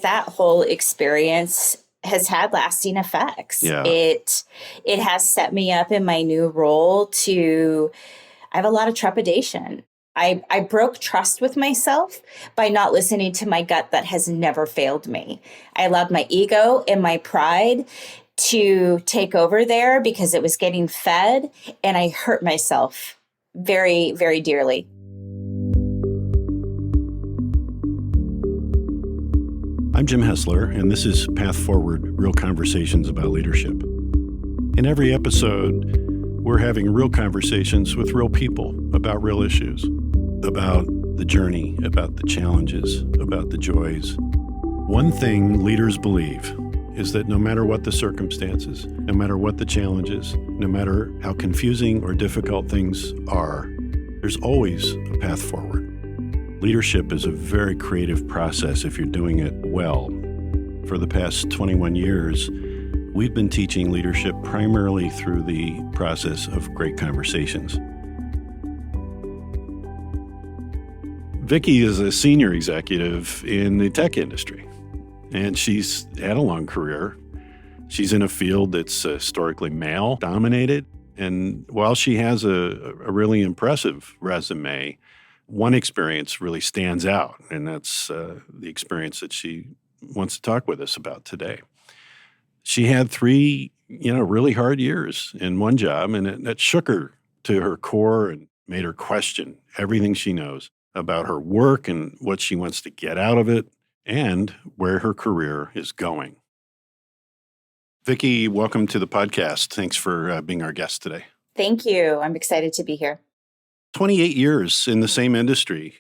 that whole experience has had lasting effects. Yeah. It has set me up in my new role I have a lot of trepidation. I broke trust with myself by not listening to my gut that has never failed me. I allowed my ego and my pride to take over there because it was getting fed, and I hurt myself very, very dearly. I'm Jim Hessler, and this is Path Forward, Real Conversations about Leadership. In every episode, we're having real conversations with real people about real issues, about the journey, about the challenges, about the joys. One thing leaders believe is that no matter what the circumstances, no matter what the challenges, no matter how confusing or difficult things are, there's always a path forward. Leadership is a very creative process if you're doing it well. For the past 21 years, we've been teaching leadership primarily through the process of great conversations. Vicky is a senior executive in the tech industry, and she's had a long career. She's in a field that's historically male-dominated, and while she has a really impressive resume, one experience really stands out, and that's the experience that she wants to talk with us about today. She had 3, really hard years in one job, and that shook her to her core and made her question everything she knows about her work and what she wants to get out of it and where her career is going. Vicky, welcome to the podcast. Thanks for being our guest today. Thank you. I'm excited to be here. 28 years in the same industry.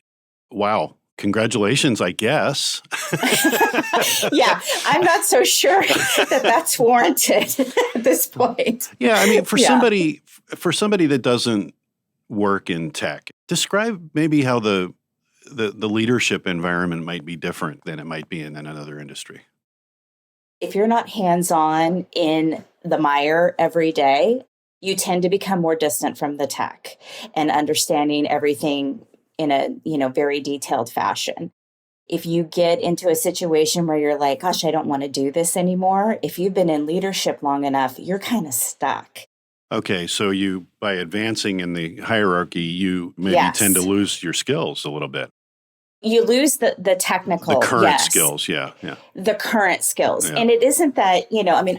Wow. Congratulations, I guess. Yeah, I'm not so sure that that's warranted at this point. Yeah, I mean, for somebody that doesn't work in tech, describe maybe how the leadership environment might be different than it might be in another industry. If you're not hands-on in the mire every day, you tend to become more distant from the tech and understanding everything in a very detailed fashion. If you get into a situation where you're like, gosh, I don't want to do this anymore, if you've been in leadership long enough, you're kind of stuck. Okay, so by advancing in the hierarchy, you maybe tend to lose your skills a little bit. You lose the technical, the current skills, yeah. The current skills. Yeah. And it isn't that,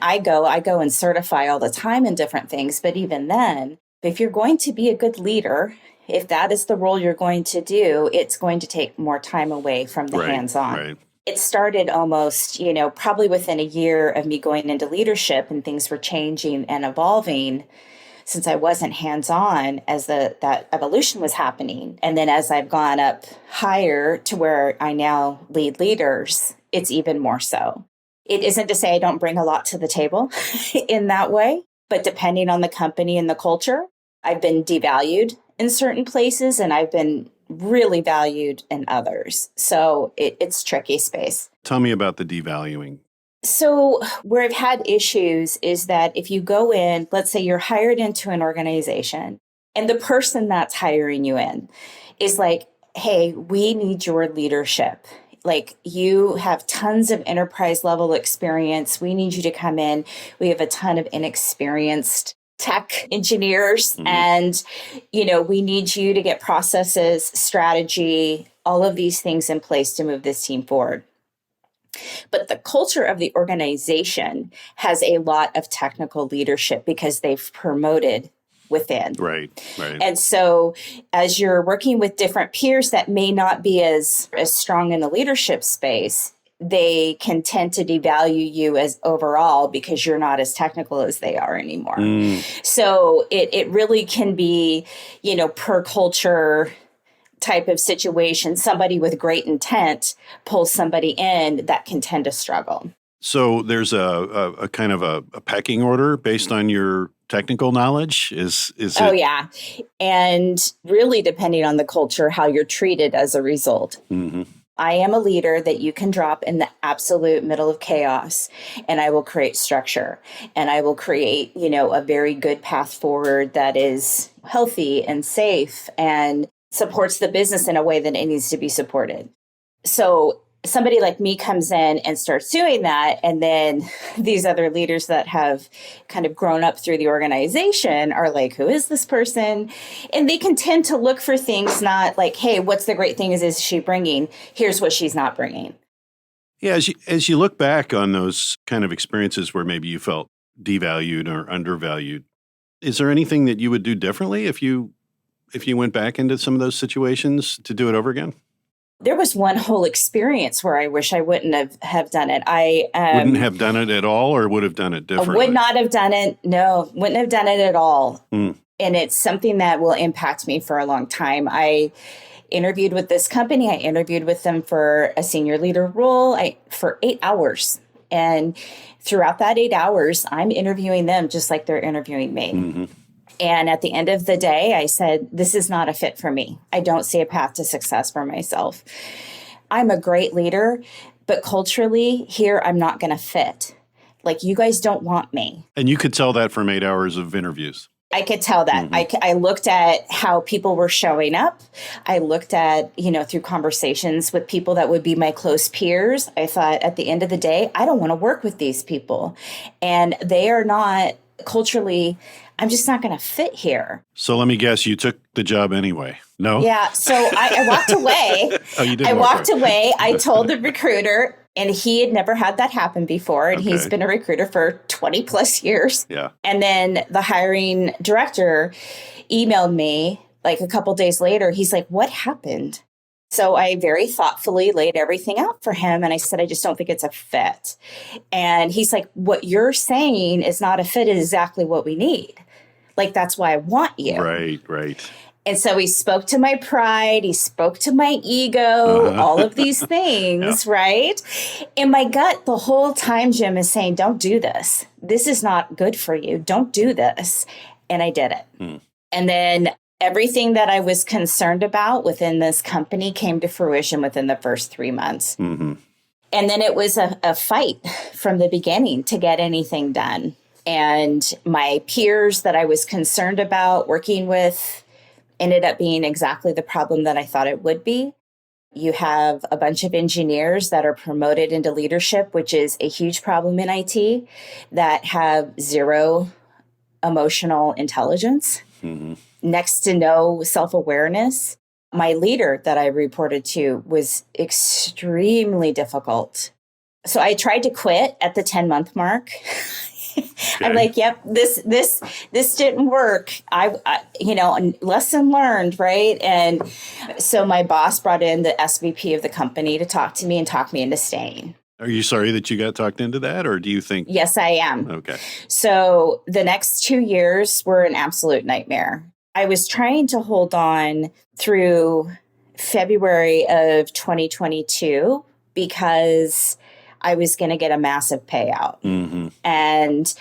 I go and certify all the time in different things, but even then, if you're going to be a good leader, if that is the role you're going to do, it's going to take more time away from the hands-on. Right. It started almost, probably within a year of me going into leadership, and things were changing and evolving since I wasn't hands-on as that evolution was happening. And then as I've gone up higher to where I now lead leaders, it's even more so. It isn't to say I don't bring a lot to the table in that way, but depending on the company and the culture, I've been devalued in certain places and I've been really valued in others. So it's tricky space. Tell me about the devaluing. So where I've had issues is that if you go in, let's say you're hired into an organization and the person that's hiring you in is like, hey, we need your leadership. Like, you have tons of enterprise level experience. We need you to come in. We have a ton of inexperienced tech engineers. Mm-hmm. And, we need you to get processes, strategy, all of these things in place to move this team forward. But the culture of the organization has a lot of technical leadership because they've promoted within. Right. And so as you're working with different peers that may not be as strong in the leadership space, they can tend to devalue you as overall because you're not as technical as they are anymore. So it really can be, per culture type of situation. Somebody with great intent pulls somebody in that can tend to struggle. So there's a kind of a pecking order based on your technical knowledge? Is it? Oh, yeah. And really depending on the culture, how you're treated as a result. Mm-hmm. I am a leader that you can drop in the absolute middle of chaos, and I will create structure, and I will create, a very good path forward that is healthy and safe and supports the business in a way that it needs to be supported. So somebody like me comes in and starts doing that, and then these other leaders that have kind of grown up through the organization are like, who is this person? And they can tend to look for things not like, hey, what's the great thing is she bringing? Here's what she's not bringing. Yeah, as you look back on those kind of experiences where maybe you felt devalued or undervalued, is there anything that you would do differently if you went back into some of those situations to do it over again? There was one whole experience where I wish I wouldn't have done it. I wouldn't have done it at all, or would have done it differently? Would not have done it. No, wouldn't have done it at all. And it's something that will impact me for a long time. I interviewed with this company. I interviewed with them for a senior leader role for 8 hours. And throughout that 8 hours, I'm interviewing them just like they're interviewing me. Mm-hmm. And at the end of the day, I said, this is not a fit for me. I don't see a path to success for myself. I'm a great leader, but culturally here, I'm not going to fit. Like, you guys don't want me. And you could tell that from 8 hours of interviews. I could tell that. Mm-hmm. I looked at how people were showing up. I looked at, through conversations with people that would be my close peers. I thought at the end of the day, I don't want to work with these people. And they are not culturally, I'm just not going to fit here. So let me guess, you took the job anyway. No? Yeah. So I walked away. Oh, you did? I walked away. I told the recruiter, and he had never had that happen before. And he's been a recruiter for 20 plus years. Yeah. And then the hiring director emailed me like a couple days later. He's like, what happened? So I very thoughtfully laid everything out for him. And I said, I just don't think it's a fit. And he's like, what you're saying is not a fit is exactly what we need. Like, that's why I want you. Right. And so he spoke to my pride. He spoke to my ego, all of these things, right? And my gut the whole time, Jim, is saying, don't do this. This is not good for you. Don't do this. And I did it. And then everything that I was concerned about within this company came to fruition within the first 3 months. Mm-hmm. And then it was a fight from the beginning to get anything done. And my peers that I was concerned about working with ended up being exactly the problem that I thought it would be. You have a bunch of engineers that are promoted into leadership, which is a huge problem in IT, that have zero emotional intelligence, next to no self-awareness. My leader that I reported to was extremely difficult. So I tried to quit at the 10-month mark. I'm like, yep, this didn't work. Lesson learned, right? And so my boss brought in the SVP of the company to talk to me and talk me into staying. Are you sorry that you got talked into that, or do you think? Yes, I am. Okay. So the next 2 years were an absolute nightmare. I was trying to hold on through February of 2022 because I was going to get a massive payout. Mm-hmm. And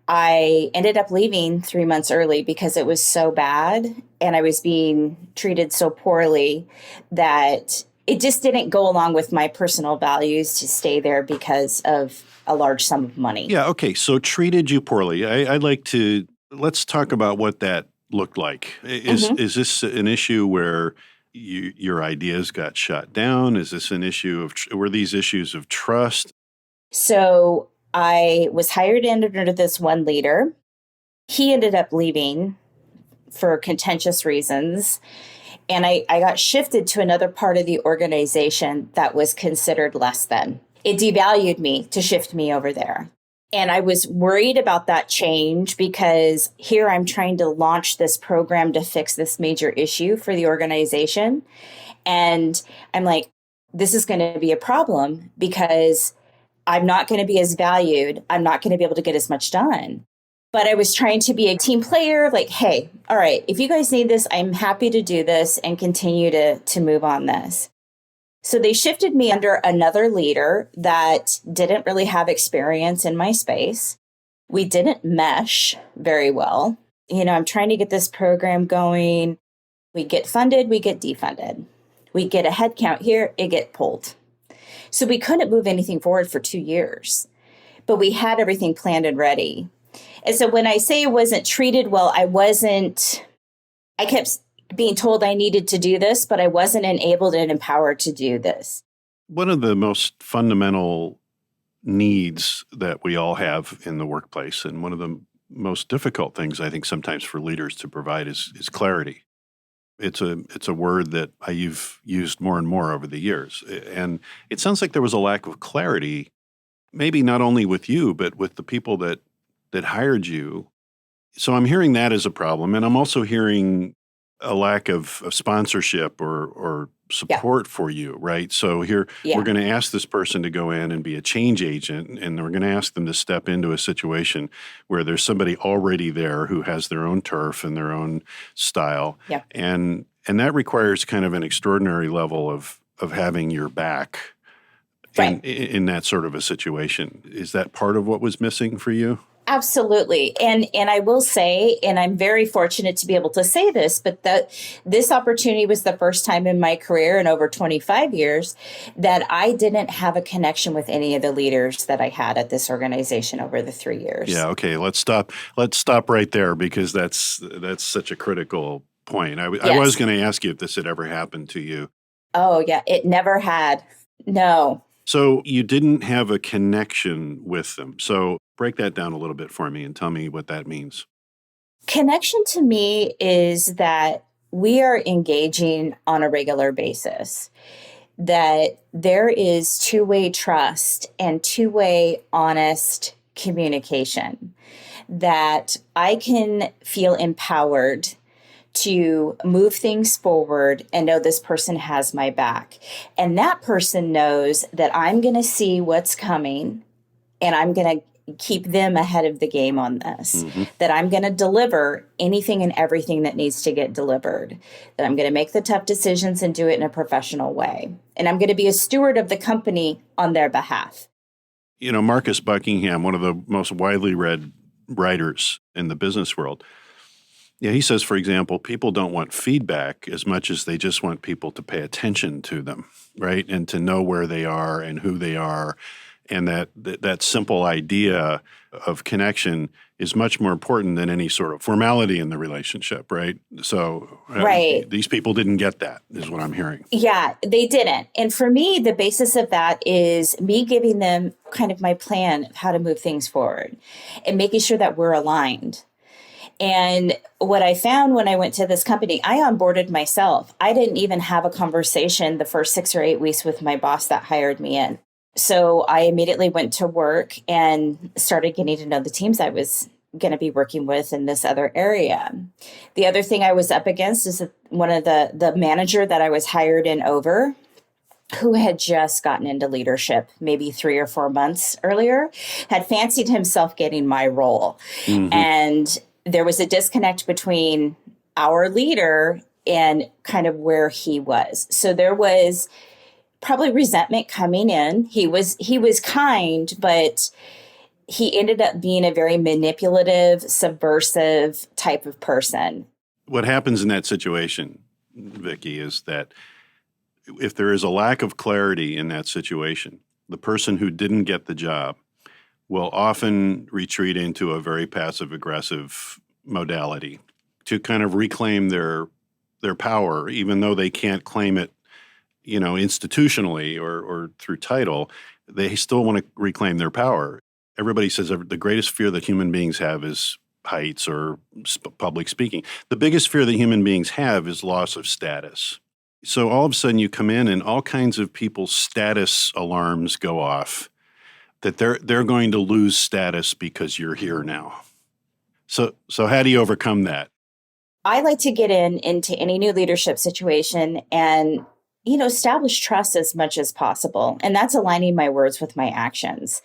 I ended up leaving 3 months early because it was so bad and I was being treated so poorly that it just didn't go along with my personal values to stay there because of a large sum of money. Yeah. Okay. So treated you poorly. Let's talk about what that looked like. Is this an issue where your ideas got shot down? Is this an issue were these issues of trust? So I was hired under this one leader. He ended up leaving for contentious reasons. And I got shifted to another part of the organization that was considered less than. It devalued me to shift me over there. And I was worried about that change because here I'm trying to launch this program to fix this major issue for the organization. And I'm like, this is going to be a problem because I'm not going to be as valued. I'm not going to be able to get as much done. But I was trying to be a team player, like, hey, all right, if you guys need this, I'm happy to do this and continue to move on this. So they shifted me under another leader that didn't really have experience in my space. We didn't mesh very well. I'm trying to get this program going. We get funded, we get defunded. We get a head count here, it get pulled. So we couldn't move anything forward for 2 years, but we had everything planned and ready. And so when I say it wasn't treated well, I kept being told I needed to do this, but I wasn't enabled and empowered to do this. One of the most fundamental needs that we all have in the workplace, and one of the most difficult things I think sometimes for leaders to provide is clarity. It's a word that I've used more and more over the years. And it sounds like there was a lack of clarity, maybe not only with you, but with the people that hired you. So I'm hearing that as a problem. And I'm also hearing a lack of sponsorship or Yeah. support for you, right? So here Yeah. we're going to ask this person to go in and be a change agent, and we're going to ask them to step into a situation where there's somebody already there who has their own turf and their own style, Yeah. and that requires kind of an extraordinary level of having your back Right. in that sort of a situation. Is that part of what was missing for you? Absolutely. And I will say, and I'm very fortunate to be able to say this, but that this opportunity was the first time in my career in over 25 years that I didn't have a connection with any of the leaders that I had at this organization over the 3 years. Yeah, okay, let's stop right there because that's such a critical point. I was Yes. going to ask you if this had ever happened to you. Oh, yeah. It never had. No. So you didn't have a connection with them. So break that down a little bit for me and tell me what that means. Connection to me is that we are engaging on a regular basis, that there is two-way trust and two-way honest communication, that I can feel empowered to move things forward and know this person has my back. And that person knows that I'm going to see what's coming and I'm going to keep them ahead of the game on this, that I'm going to deliver anything and everything that needs to get delivered, that I'm going to make the tough decisions and do it in a professional way. And I'm going to be a steward of the company on their behalf. You know, Marcus Buckingham, one of the most widely read writers in the business world, yeah, he says, for example, people don't want feedback as much as they just want people to pay attention to them, right? And to know where they are and who they are. And that simple idea of connection is much more important than any sort of formality in the relationship, right? So Right. These people didn't get that, is what I'm hearing. Yeah, they didn't. And for me, the basis of that is me giving them kind of my plan of how to move things forward and making sure that we're aligned. And what I found when I went to this company, I onboarded myself. I didn't even have a conversation the first 6 or 8 weeks with my boss that hired me in. So I immediately went to work and started getting to know the teams I was going to be working with in this other area. The other thing I was up against is that one of the manager that I was hired in over, who had just gotten into leadership maybe 3 or 4 months earlier, had fancied himself getting my role. And there was a disconnect between our leader and kind of where he was. So there was probably resentment coming in. He was kind, but he ended up being a very manipulative, subversive type of person. What happens in that situation, Vicky, is that if there is a lack of clarity in that situation, the person who didn't get the job will often retreat into a very passive-aggressive modality to kind of reclaim their power, even though they can't claim it, you know, institutionally or through title. They still want to reclaim their power. Everybody says the greatest fear that human beings have is heights or public speaking. The biggest fear that human beings have is loss of status. So all of a sudden you come in and all kinds of people's status alarms go off, that they're going to lose status because you're here now. So how do you overcome that? I like to get into any new leadership situation and, you know, establish trust as much as possible. And that's aligning my words with my actions.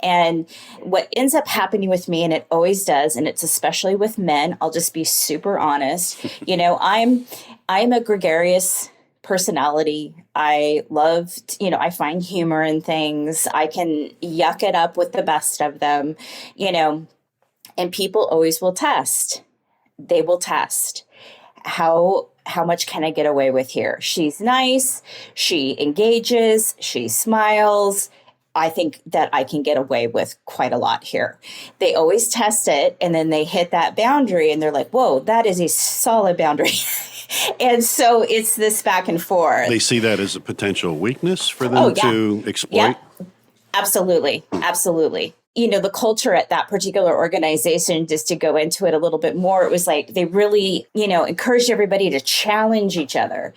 And what ends up happening with me, and it always does, and it's especially with men, I'll just be super honest. You know, I'm a gregarious personality. I love, I find humor in things. I can yuck it up with the best of them, and people always will test. They will test. How much can I get away with here? She's nice. She engages. She smiles. I think that I can get away with quite a lot here. They always test it, and then they hit that boundary, and they're like, whoa, that is a solid boundary. And so it's this back and forth. They see that as a potential weakness for them Oh, yeah. to exploit? Yeah, absolutely. Absolutely. You know, the culture at that particular organization, just to go into it a little bit more, it was like they really, encouraged everybody to challenge each other,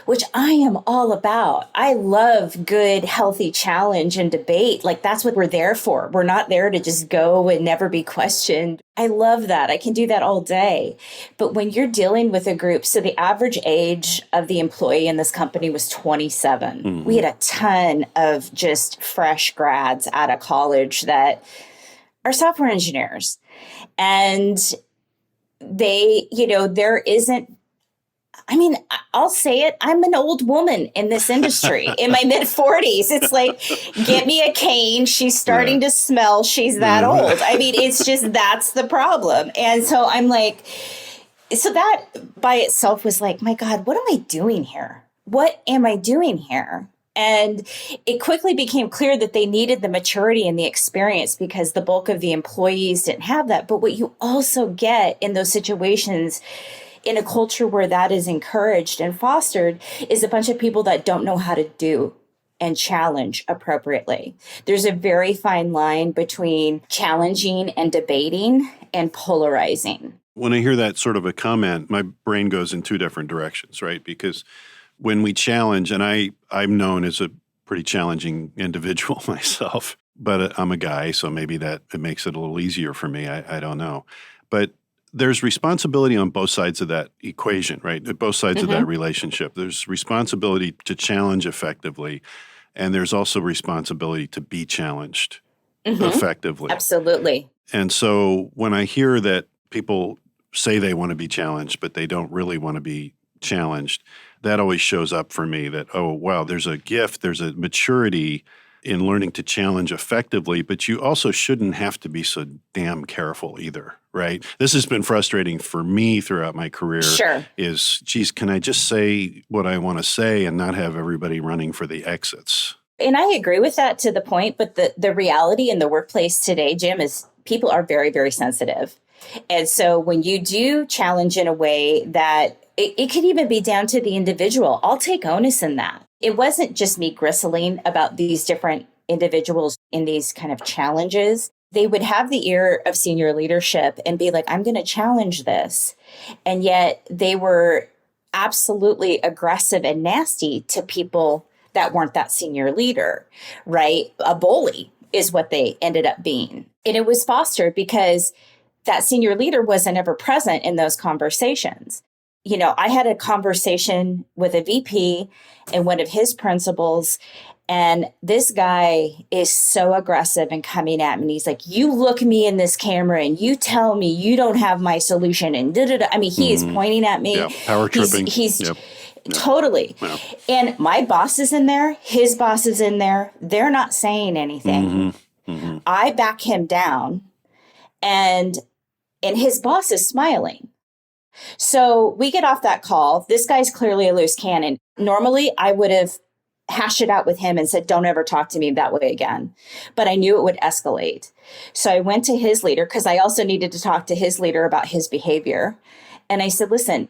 which I am all about. I love good, healthy challenge and debate. Like, that's what we're there for. We're not there to just go and never be questioned. I love that. I can do that all day. But when you're dealing with a group, so the average age of the employee in this company was 27. Mm-hmm. We had a ton of just fresh grads out of college that are software engineers. And they, there isn't, I'll say it. I'm an old woman in this industry in my mid 40s. It's like, get me a cane. She's starting to smell. She's that old. It's just, that's the problem. And so I'm like, so that by itself was like, my God, what am I doing here? What am I doing here? And it quickly became clear that they needed the maturity and the experience because the bulk of the employees didn't have that. But what you also get in those situations in a culture where that is encouraged and fostered is a bunch of people that don't know how to do and challenge appropriately. There's a very fine line between challenging and debating and polarizing. When I hear that sort of a comment, my brain goes in two different directions, right? Because when we challenge, and I'm known as a pretty challenging individual myself, but I'm a guy, so maybe that it makes it a little easier for me. I don't know. But there's responsibility on both sides of that equation, right? At both sides of that relationship. There's responsibility to challenge effectively, and there's also responsibility to be challenged effectively. Absolutely. And so when I hear that people say they want to be challenged, but they don't really want to be challenged, that always shows up for me that, oh, wow, there's a gift, there's a maturity in learning to challenge effectively, but you also shouldn't have to be so damn careful either, right? This has been frustrating for me throughout my career. Sure. Is, geez, can I just say what I want to say and not have everybody running for the exits? And I agree with that to the point, but the reality in the workplace today, Jim, is people are very, very sensitive. And so when you do challenge in a way that it could even be down to the individual, I'll take onus in that. It wasn't just me gristling about these different individuals in these kind of challenges. They would have the ear of senior leadership and be like, I'm going to challenge this. And yet they were absolutely aggressive and nasty to people that weren't that senior leader, right? A bully is what they ended up being. And it was fostered because that senior leader wasn't ever present in those conversations. I had a conversation with a VP and one of his principals, and this guy is so aggressive and coming at me. And he's like, you look me in this camera and you tell me you don't have my solution. And he is pointing at me. Yeah, power tripping. He's totally. Yeah. And my boss is in there. His boss is in there. They're not saying anything. I back him down, and his boss is smiling. So we get off that call. This guy's clearly a loose cannon. Normally, I would have hashed it out with him and said, don't ever talk to me that way again. But I knew it would escalate. So I went to his leader because I also needed to talk to his leader about his behavior. And I said, listen,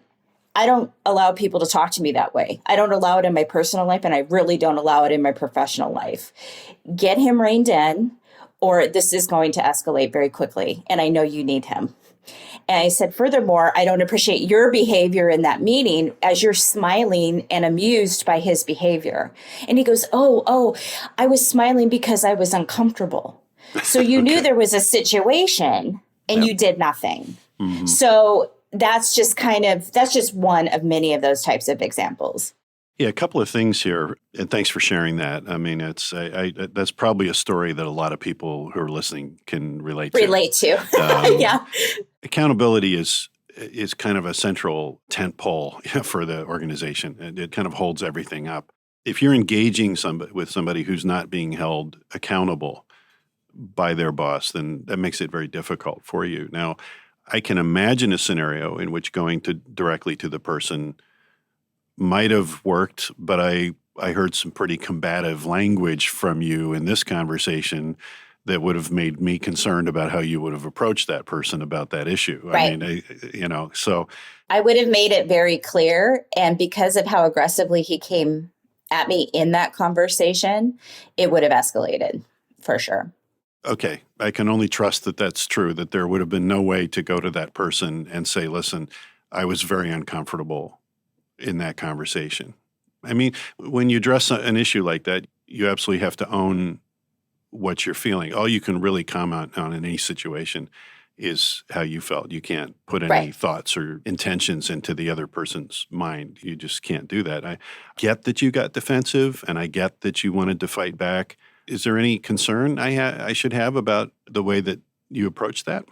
I don't allow people to talk to me that way. I don't allow it in my personal life, and I really don't allow it in my professional life. Get him reined in, or this is going to escalate very quickly. And I know you need him. And I said, furthermore, I don't appreciate your behavior in that meeting as you're smiling and amused by his behavior. And he goes, oh, I was smiling because I was uncomfortable. So you knew there was a situation and you did nothing. So that's just one of many of those types of examples. Yeah, a couple of things here, and thanks for sharing that. I mean, that's probably a story that a lot of people who are listening can relate to. Yeah. Accountability is kind of a central tent pole for the organization. It kind of holds everything up. If you're engaging with somebody who's not being held accountable by their boss, then that makes it very difficult for you. Now, I can imagine a scenario in which going directly to the person might have worked, but I heard some pretty combative language from you in this conversation that would have made me concerned about how you would have approached that person about that issue. Right. I mean, so. I would have made it very clear. And because of how aggressively he came at me in that conversation, it would have escalated for sure. Okay. I can only trust that that's true, that there would have been no way to go to that person and say, listen, I was very uncomfortable in that conversation. I mean, when you address an issue like that, you absolutely have to own what you're feeling. All you can really comment on in any situation is how you felt. You can't put any thoughts or intentions into the other person's mind. You just can't do that. I get that you got defensive, and I get that you wanted to fight back. Is there any concern I should have about the way that you approached that,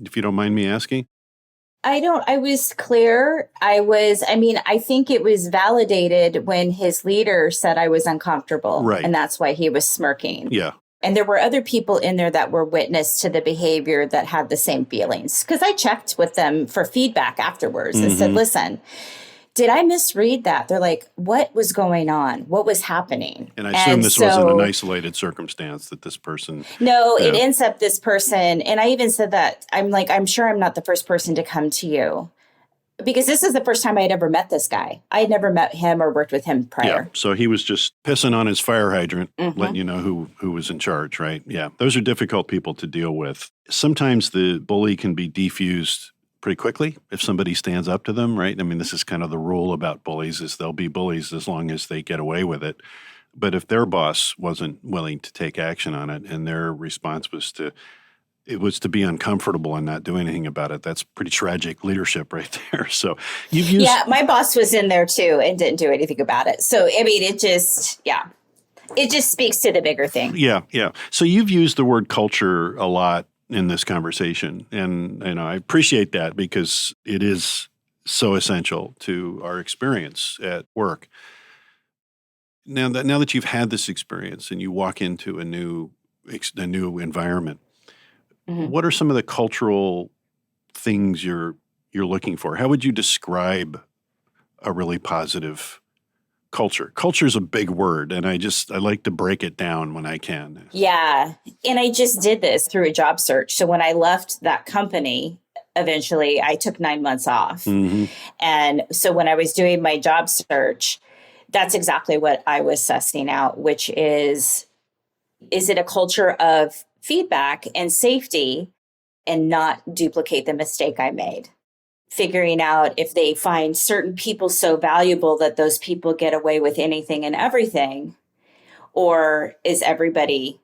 if you don't mind me asking? I was clear. I think it was validated when his leader said I was uncomfortable. Right. And that's why he was smirking. Yeah. And there were other people in there that were witness to the behavior that had the same feelings. Because I checked with them for feedback afterwards and said, listen, did I misread that? They're like, what was going on? What was happening? And I assume this wasn't an isolated circumstance that this person. No, it ends up this person. And I even said that I'm sure I'm not the first person to come to you. Because this is the first time I'd ever met this guy. I had never met him or worked with him prior. Yeah, so he was just pissing on his fire hydrant, letting you know who was in charge, right? Yeah, those are difficult people to deal with. Sometimes the bully can be defused pretty quickly if somebody stands up to them, right? I mean, this is kind of the rule about bullies is they'll be bullies as long as they get away with it. But if their boss wasn't willing to take action on it and their response was to be uncomfortable and not do anything about it. That's pretty tragic leadership right there. So you've used... Yeah, my boss was in there too and didn't do anything about it. So, I mean, it just speaks to the bigger thing. Yeah, yeah. So you've used the word culture a lot in this conversation. And I appreciate that because it is so essential to our experience at work. Now that you've had this experience and you walk into a new environment, what are some of the cultural things you're looking for? How would you describe a really positive culture? Culture is a big word, and I like to break it down when I can. Yeah, and I just did this through a job search. So when I left that company, eventually I took 9 months off. And so when I was doing my job search, that's exactly what I was sussing out, which is it a culture of feedback and safety and not duplicate the mistake I made? Figuring out if they find certain people so valuable that those people get away with anything and everything, or is everybody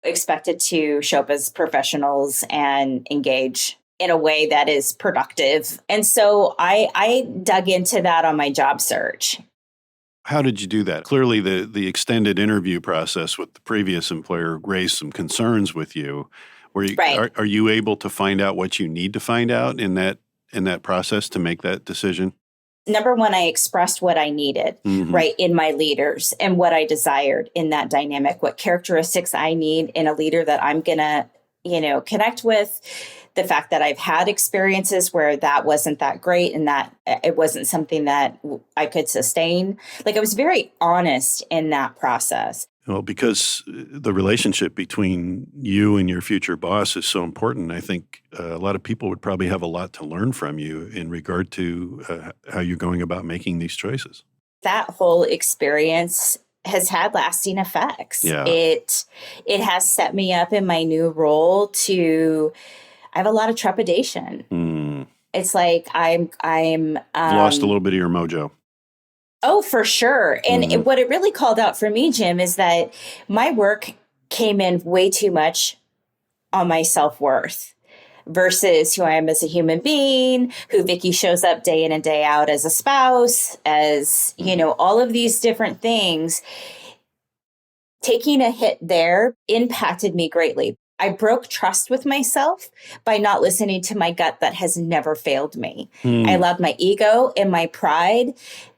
expected to show up as professionals and engage in a way that is productive? And so I dug into that on my job search. How did you do that? Clearly, the extended interview process with the previous employer raised some concerns with you. Are you able to find out what you need to find out in that process to make that decision? Number one, I expressed what I needed, right, in my leaders and what I desired in that dynamic, what characteristics I need in a leader that I'm going to, connect with. The fact that I've had experiences where that wasn't that great and that it wasn't something that I could sustain. Like I was very honest in that process. Well, because the relationship between you and your future boss is so important, I think a lot of people would probably have a lot to learn from you in regard to how you're going about making these choices. That whole experience has had lasting effects. Yeah. It has set me up in my new role I have a lot of trepidation. It's like I'm lost a little bit of your mojo. Oh, for sure. And what it really called out for me, Jim, is that my work came in way too much on my self-worth versus who I am as a human being, who Vicky shows up day in and day out as a spouse, as, all of these different things. Taking a hit there impacted me greatly. I broke trust with myself by not listening to my gut that has never failed me. I allowed my ego and my pride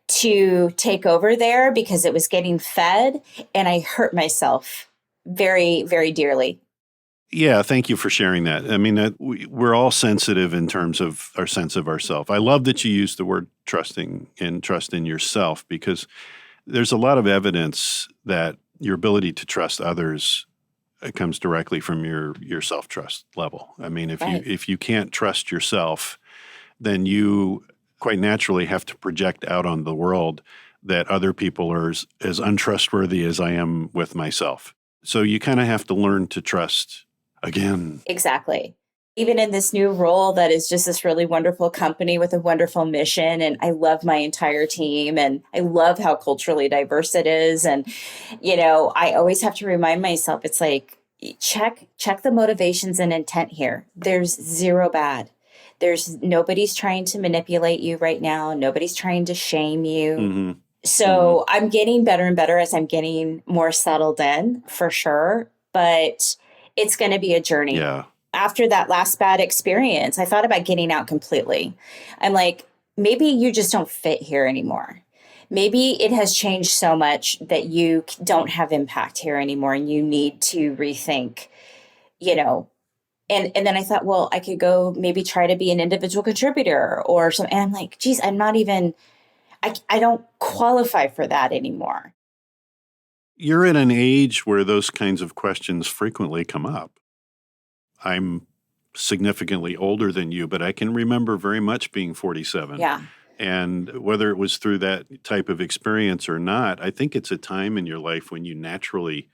to take over there because it was getting fed, and I hurt myself very, very dearly. Yeah, thank you for sharing that. I mean, we're all sensitive in terms of our sense of ourself. I love that you use the word trusting and trust in yourself, because there's a lot of evidence that your ability to trust others it comes directly from your self-trust level. I mean, Right. if you can't trust yourself, then you quite naturally have to project out on the world that other people are as untrustworthy as I am with myself. So you kind of have to learn to trust again. Exactly. Even in this new role that is just this really wonderful company with a wonderful mission. And I love my entire team and I love how culturally diverse it is. And, I always have to remind myself, it's like, check the motivations and intent here. There's zero bad. Nobody's trying to manipulate you right now. Nobody's trying to shame you. Mm-hmm. So I'm getting better and better as I'm getting more settled in, for sure. But it's going to be a journey. Yeah. After that last bad experience, I thought about getting out completely. I'm like, maybe you just don't fit here anymore. Maybe it has changed so much that you don't have impact here anymore and you need to rethink, And then I thought, well, I could go maybe try to be an individual contributor or something. And I'm like, geez, I don't qualify for that anymore. You're in an age where those kinds of questions frequently come up. I'm significantly older than you, but I can remember very much being 47. Yeah. And whether it was through that type of experience or not, I think it's a time in your life when you naturally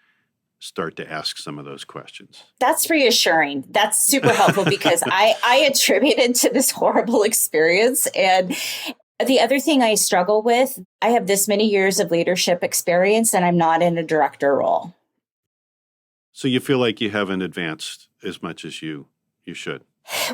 start to ask some of those questions. That's reassuring. That's super helpful because I attributed to this horrible experience. And the other thing I struggle with, I have this many years of leadership experience and I'm not in a director role. So you feel like you haven't advanced as much as you should?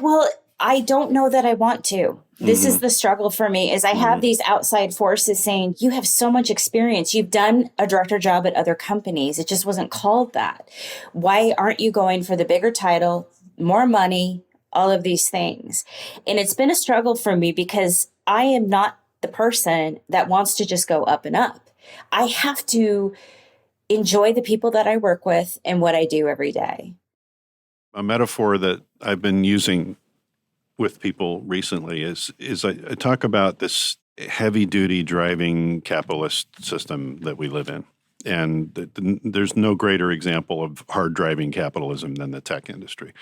Well, I don't know that I want to. This is the struggle for me is I have these outside forces saying, you have so much experience. You've done a director job at other companies. It just wasn't called that. Why aren't you going for the bigger title, more money, all of these things? And it's been a struggle for me because I am not the person that wants to just go up and up. I have to enjoy the people that I work with and what I do every day. A metaphor that I've been using with people recently is I talk about this heavy-duty driving capitalist system that we live in. And there's no greater example of hard driving capitalism than the tech industry.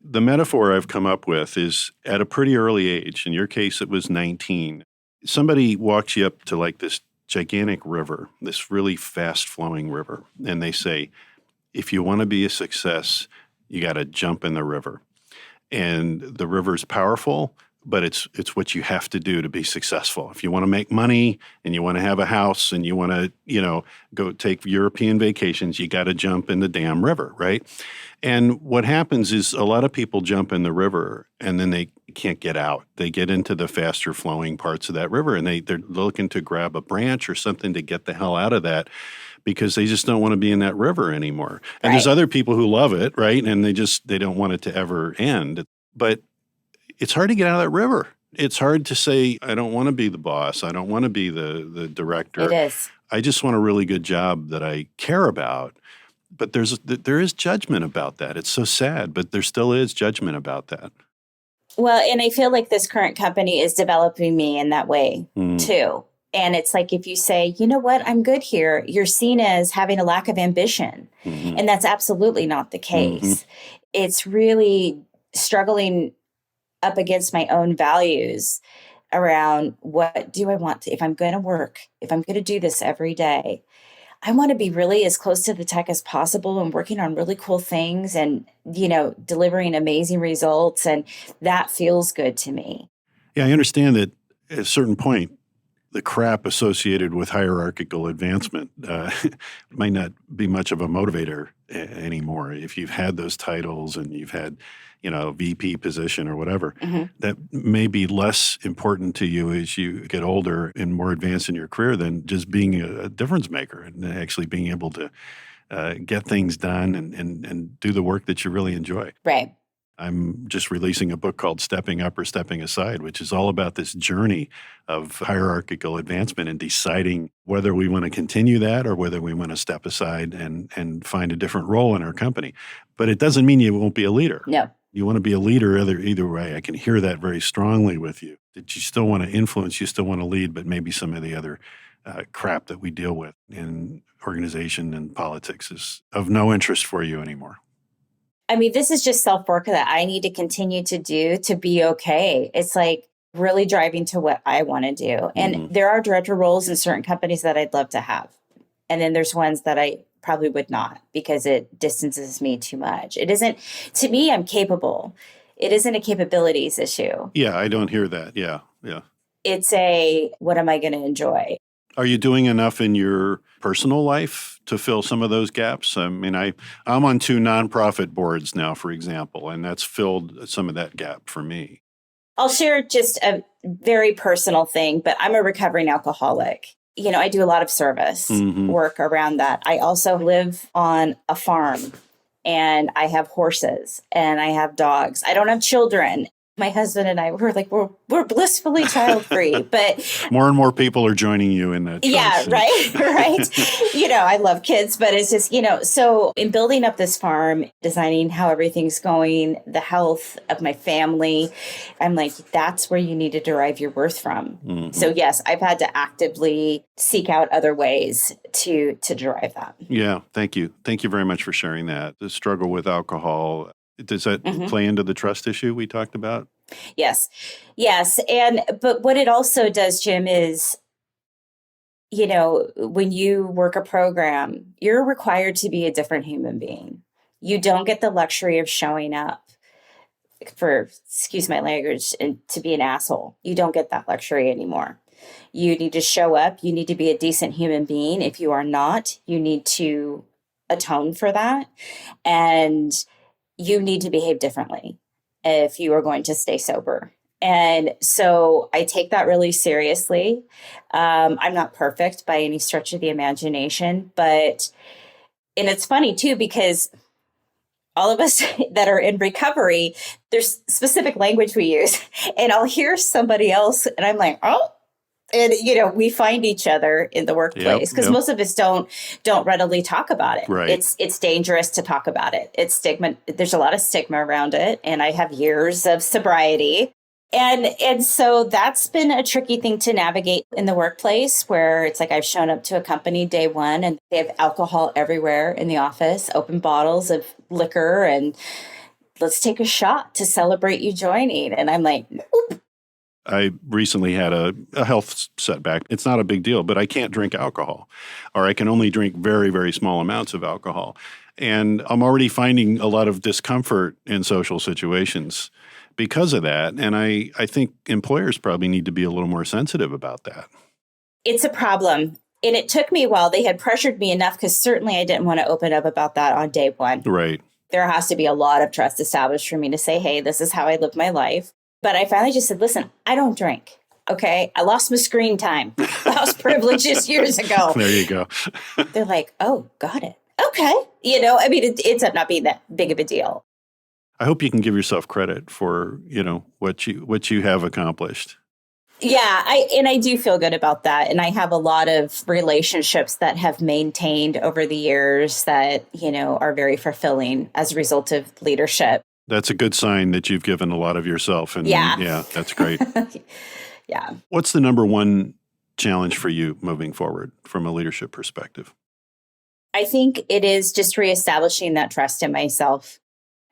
The metaphor I've come up with is at a pretty early age, in your case it was 19, somebody walks you up to like this gigantic river, this really fast-flowing river, and they say, if you want to be a success, you got to jump in the river. And the river's powerful, but it's what you have to do to be successful. If you want to make money and you want to have a house and you want to, go take European vacations, you got to jump in the damn river, right? And what happens is a lot of people jump in the river and then they can't get out. They get into the faster flowing parts of that river and they're looking to grab a branch or something to get the hell out of that, because they just don't want to be in that river anymore. And there's other people who love it, right? And they don't want it to ever end. But it's hard to get out of that river. It's hard to say, I don't want to be the boss. I don't want to be the director. It is. I just want a really good job that I care about. But there is judgment about that. It's so sad, but there still is judgment about that. Well, and I feel like this current company is developing me in that way too. And it's like, if you say, you know what, I'm good here, you're seen as having a lack of ambition. And that's absolutely not the case. It's really struggling up against my own values around what do I want to, if I'm going to work, if I'm going to do this every day, I want to be really as close to the tech as possible and working on really cool things and, delivering amazing results. And that feels good to me. Yeah, I understand that at a certain point, the crap associated with hierarchical advancement might not be much of a motivator anymore. If you've had those titles and you've had, VP position or whatever, that may be less important to you as you get older and more advanced in your career than just being a difference maker and actually being able to get things done and do the work that you really enjoy. Right. I'm just releasing a book called Stepping Up or Stepping Aside, which is all about this journey of hierarchical advancement and deciding whether we want to continue that or whether we want to step aside and find a different role in our company. But it doesn't mean you won't be a leader. No. You want to be a leader either way. I can hear that very strongly with you, that you still want to influence, you still want to lead, but maybe some of the other crap that we deal with in organization and politics is of no interest for you anymore. I mean, this is just self-work that I need to continue to do to be okay. It's like really driving to what I want to do. And there are director roles in certain companies that I'd love to have. And then there's ones that I probably would not because it distances me too much. It isn't, to me, I'm capable. It isn't a capabilities issue. Yeah, I don't hear that. Yeah. It's a, what am I going to enjoy? Are you doing enough in your personal life to fill some of those gaps? I mean, I'm on 2 nonprofit boards now, for example, and that's filled some of that gap for me. I'll share just a very personal thing, but I'm a recovering alcoholic. You know, I do a lot of service work around that. I also live on a farm and I have horses and I have dogs. I don't have children. My husband and I were like, we're blissfully child-free, but more and more people are joining you in that choice. Yeah, right. You know, I love kids, but it's just, you know, so in building up this farm, designing how everything's going, the health of my family, I'm like, that's where you need to derive your worth from. So yes, I've had to actively seek out other ways to derive that. Yeah, thank you. Thank you very much for sharing that. The struggle with alcohol, does that play into the trust issue we talked about? Yes. But what it also does, Jim, is, you know, when you work a program, you're required to be a different human being. You don't get the luxury of showing up for, excuse my language, and to be an asshole. You don't get that luxury anymore. You need to show up. You need to be a decent human being. If you are not, you need to atone for that. And you need to behave differently if you are going to stay sober. And so I take that really seriously. I'm not perfect by any stretch of the imagination, and it's funny too, because all of us that are in recovery, there's specific language we use, and I'll hear somebody else and I'm like, oh, and, you know, we find each other in the workplace because most of us don't readily talk about it. Right. It's dangerous to talk about it. It's stigma. There's a lot of stigma around it. And I have years of sobriety. And so that's been a tricky thing to navigate in the workplace, where it's like I've shown up to a company day one and they have alcohol everywhere in the office, open bottles of liquor, and let's take a shot to celebrate you joining. And I'm like, nope. I recently had a health setback. It's not a big deal, but I can't drink alcohol, or I can only drink very, very small amounts of alcohol. And I'm already finding a lot of discomfort in social situations because of that. And I think employers probably need to be a little more sensitive about that. It's a problem. And it took me a while. They had pressured me enough because certainly I didn't want to open up about that on day one. Right. There has to be a lot of trust established for me to say, hey, this is how I live my life. But I finally just said, listen, I don't drink. Okay. I lost my screen time. Lost privileges years ago. There you go. They're like, oh, got it. Okay. You know, I mean, it ends up not being that big of a deal. I hope you can give yourself credit for, you know, what you have accomplished. Yeah, I do feel good about that. And I have a lot of relationships that have maintained over the years that, you know, are very fulfilling as a result of leadership. That's a good sign that you've given a lot of yourself. And yeah, that's great. Yeah. What's the number one challenge for you moving forward from a leadership perspective? I think it is just reestablishing that trust in myself.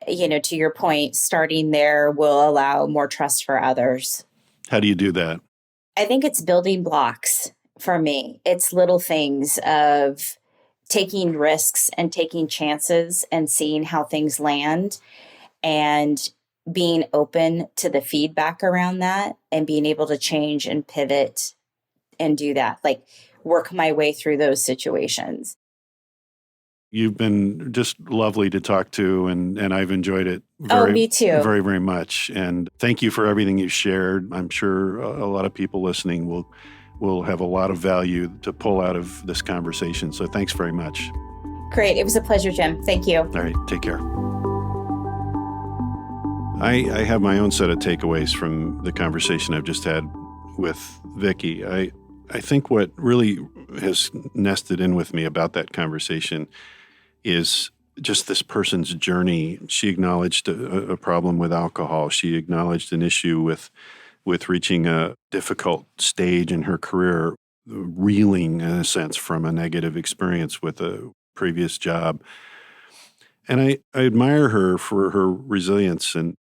You know, to your point, starting there will allow more trust for others. How do you do that? I think it's building blocks for me. It's little things of taking risks and taking chances and seeing how things land, and being open to the feedback around that and being able to change and pivot and do that, like work my way through those situations. You've been just lovely to talk to, and I've enjoyed it me too. Very, very much. And thank you for everything you've shared. I'm sure a lot of people listening will have a lot of value to pull out of this conversation. So thanks very much. Great. It was a pleasure, Jim. Thank you. All right. Take care. I have my own set of takeaways from the conversation I've just had with Vicky. I think what really has nested in with me about that conversation is just this person's journey. She acknowledged a problem with alcohol. She acknowledged an issue with reaching a difficult stage in her career. reeling, in a sense, from a negative experience with a previous job. And I admire her for her resilience and,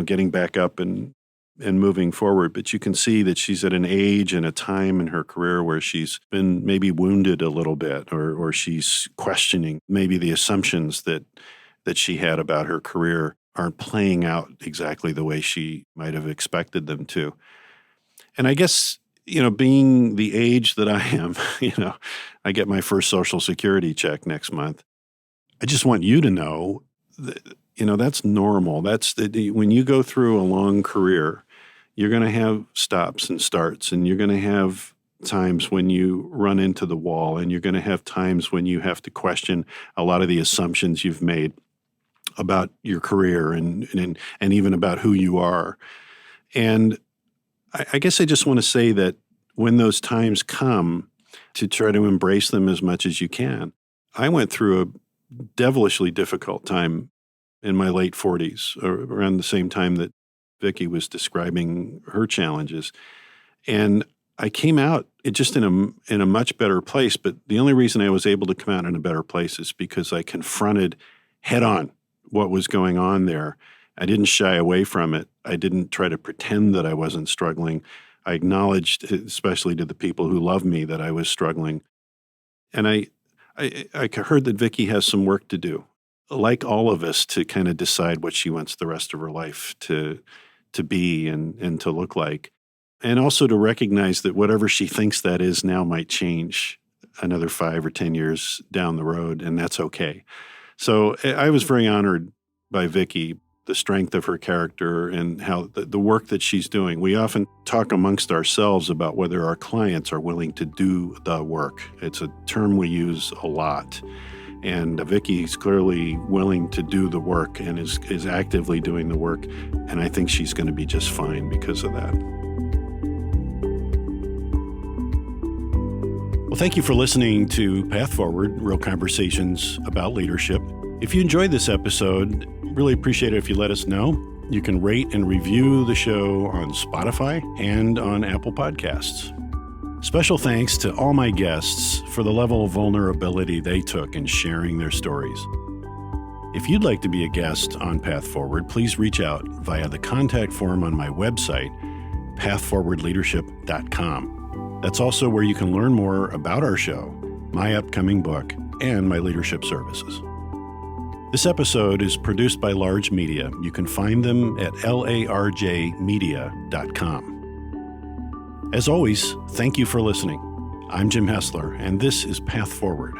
getting back up and moving forward. But you can see that she's at an age and a time in her career where she's been maybe wounded a little bit, or she's questioning maybe the assumptions that she had about her career aren't playing out exactly the way she might have expected them to. And I guess, being the age that I am, I get my first Social Security check next month. I just want you to know that, that's normal. When you go through a long career, you're going to have stops and starts, and you're going to have times when you run into the wall, and you're going to have times when you have to question a lot of the assumptions you've made about your career and even about who you are. And I guess I just want to say that when those times come, to try to embrace them as much as you can. I went through a devilishly difficult time in my late 40s, around the same time that Vicky was describing her challenges. And I came out just in a much better place. But the only reason I was able to come out in a better place is because I confronted head on what was going on there. I didn't shy away from it. I didn't try to pretend that I wasn't struggling. I acknowledged, especially to the people who love me, that I was struggling. And I heard that Vicky has some work to do, like all of us, to kind of decide what she wants the rest of her life to be and to look like. And also to recognize that whatever she thinks that is now might change another 5 or 10 years down the road, and that's okay. So I was very honored by Vicky, the strength of her character and how the work that she's doing. We often talk amongst ourselves about whether our clients are willing to do the work. It's a term we use a lot. And Vicky's clearly willing to do the work and is actively doing the work. And I think she's going to be just fine because of that. Well, thank you for listening to Path Forward, Real Conversations about Leadership. If you enjoyed this episode, really appreciate it if you let us know. You can rate and review the show on Spotify and on Apple Podcasts. Special thanks to all my guests for the level of vulnerability they took in sharing their stories. If you'd like to be a guest on Path Forward, please reach out via the contact form on my website, pathforwardleadership.com. That's also where you can learn more about our show, my upcoming book, and my leadership services. This episode is produced by Large Media. You can find them at larjmedia.com. As always, thank you for listening. I'm Jim Hessler, and this is Path Forward.